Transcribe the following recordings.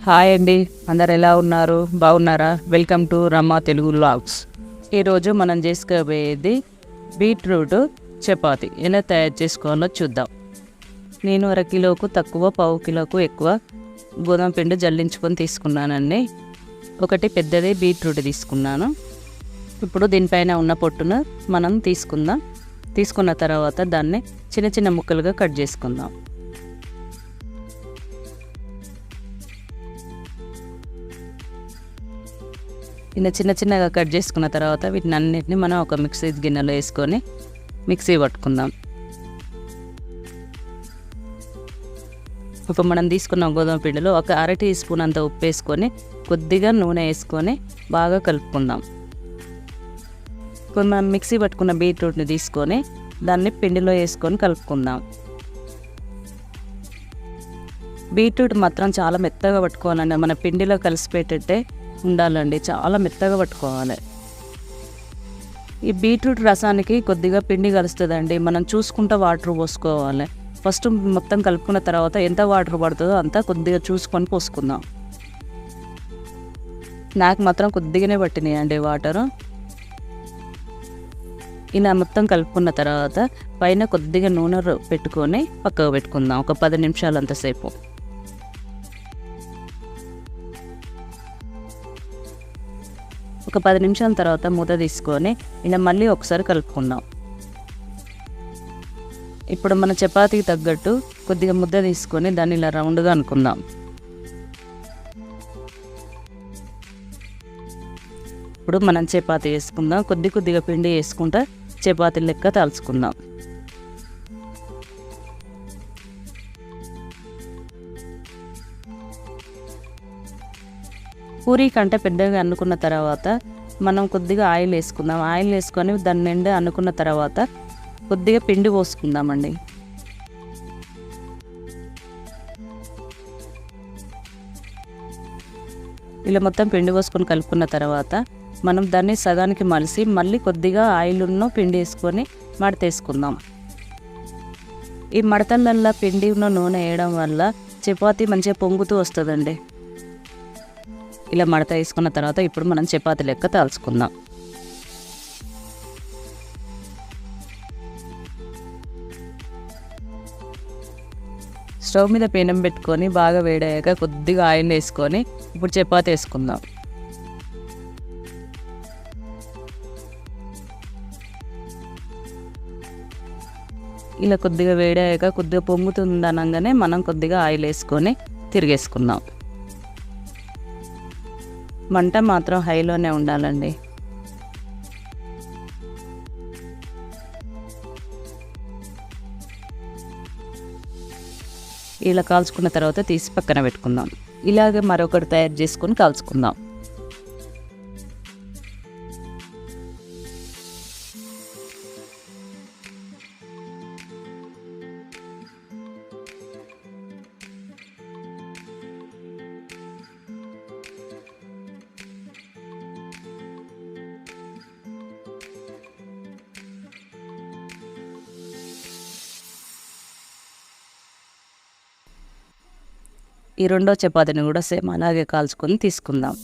Hi అండి, అందరు ఎలా ఉన్నారు? బాగున్నారా? వెల్కమ్ టు రమ్మ తెలుగు వ్లాగ్స్. ఈరోజు మనం చేసుకోబోయేది బీట్రూట్ చపాతి ఎలా తయారు చేసుకోవాలో చూద్దాం. నేను అరకిలోకు తక్కువ, పావు కిలోకు ఎక్కువ గోధుమ పిండి జల్లించుకొని తీసుకున్నానండి. ఒకటి పెద్దది బీట్రూట్ తీసుకున్నాను. ఇప్పుడు దీనిపైన ఉన్న పొట్టును మనం తీసుకుందాం. తీసుకున్న తర్వాత దాన్ని చిన్న చిన్న ముక్కలుగా కట్ చేసుకుందాం. ఇలా చిన్న చిన్నగా కట్ చేసుకున్న తర్వాత వీటిని అన్నిటిని మనం ఒక మిక్సీ గిన్నెలో వేసుకొని మిక్సీ పట్టుకుందాం. ఇప్పుడు మనం తీసుకున్న గోధుమ పిండిలో ఒక అర టీ స్పూన్ అంత ఉప్పు వేసుకొని కొద్దిగా నూనె వేసుకొని బాగా కలుపుకుందాం. ఇప్పుడు మనం మిక్సీ పట్టుకున్న బీట్రూట్ని తీసుకొని దాన్ని పిండిలో వేసుకొని కలుపుకుందాం. బీట్రూట్ మాత్రం చాలా మెత్తగా పట్టుకోవాలండి, మన పిండిలో కలిసిపెట్టే ఉండాలండి, చాలా మెత్తగా పట్టుకోవాలి. ఈ బీట్రూట్ రసానికి కొద్దిగా పిండి కలుస్తుందండి, మనం చూసుకుంటూ వాటర్ పోసుకోవాలి. ఫస్ట్ మొత్తం కలుపుకున్న తర్వాత ఎంత వాటర్ పడుతుందో అంతా కొద్దిగా చూసుకొని పోసుకుందాం. నాకు మాత్రం కొద్దిగానే పట్టినాయండి వాటరు. ఇలా మొత్తం కలుపుకున్న తర్వాత పైన కొద్దిగా నూనె పెట్టుకొని పక్కకు పెట్టుకుందాం ఒక 10 నిమిషాలు అంతసేపు. ఒక 10 నిమిషాల తర్వాత మూత తీసుకొని ఇలా మళ్ళీ ఒకసారి కలుపుకుందాం. ఇప్పుడు మన చపాతీకి తగ్గట్టు కొద్దిగా ముద్ద తీసుకొని దాన్ని ఇలా రౌండ్గా అనుకుందాం. ఇప్పుడు మనం చపాతీ వేసుకుందాం. కొద్దిగా పిండి వేసుకుంటా చపాతీ లెక్క తాల్చుకుందాం. పూరీ కంటే పెద్దగా అనుకున్న తర్వాత మనం కొద్దిగా ఆయిల్ వేసుకుందాం. ఆయిల్ వేసుకొని దాని నిండా అనుకున్న తర్వాత కొద్దిగా పిండి పోసుకుందామండి. ఇలా మొత్తం పిండి పోసుకొని కలుపుకున్న తర్వాత మనం దాన్ని సగానికి మలిసి మళ్ళీ కొద్దిగా ఆయిల్ను పిండి వేసుకొని మడతేసుకుందాం. ఈ మడతలల్లో పిండి నూనె వేయడం వల్ల చపాతీ మంచిగా పొంగుతూ వస్తుందండి. ఇలా మడత వేసుకున్న తర్వాత ఇప్పుడు మనం చపాతీ లెక్క తాల్చుకుందాం. స్టవ్ మీద పెనం పెట్టుకొని బాగా వేడయ్యాక కొద్దిగా ఆయిల్ వేసుకొని ఇప్పుడు చపాతీ వేసుకుందాం. ఇలా కొద్దిగా వేడయ్యాక కొద్దిగా పొంగుతుంది అనగానే మనం కొద్దిగా ఆయిల్ వేసుకొని తిరిగేసుకుందాం. మంట మాత్రం హైలోనే ఉండాలండి. ఇలా కాల్చుకున్న తర్వాత తీసి పక్కన పెట్టుకుందాం. ఇలాగే మరొకటి తయారు చేసుకొని కాల్చుకుందాం. ఈ రెండో చపాతీని కూడా సేమ్ అలాగే కాల్చుకొని తీసుకుందాం.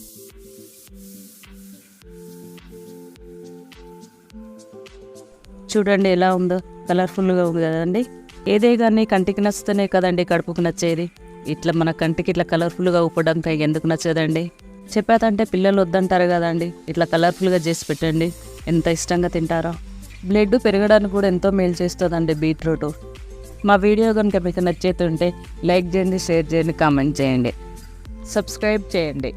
చూడండి ఎలా ఉందో, కలర్ఫుల్గా ఉంది కదండి. ఏదే కానీ కంటికి నచ్చుతూనే కదండి కడుపుకు నచ్చేది. ఇట్లా మన కంటికి ఇట్లా కలర్ఫుల్గా ఊపడం ఎందుకు నచ్చదండి? చపాతీ అంటే పిల్లలు వద్దంటారు కదండి, ఇట్లా కలర్ఫుల్గా చేసి పెట్టండి, ఎంత ఇష్టంగా తింటారో. బ్లడ్ పెరగడానికి కూడా ఎంతో మేలు చేస్తుందండి బీట్రూట్. మా వీడియో కనుక మీకు నచ్చేతుంటే లైక్ చేయండి, షేర్ చేయండి, కామెంట్ చేయండి, సబ్స్క్రైబ్ చేయండి.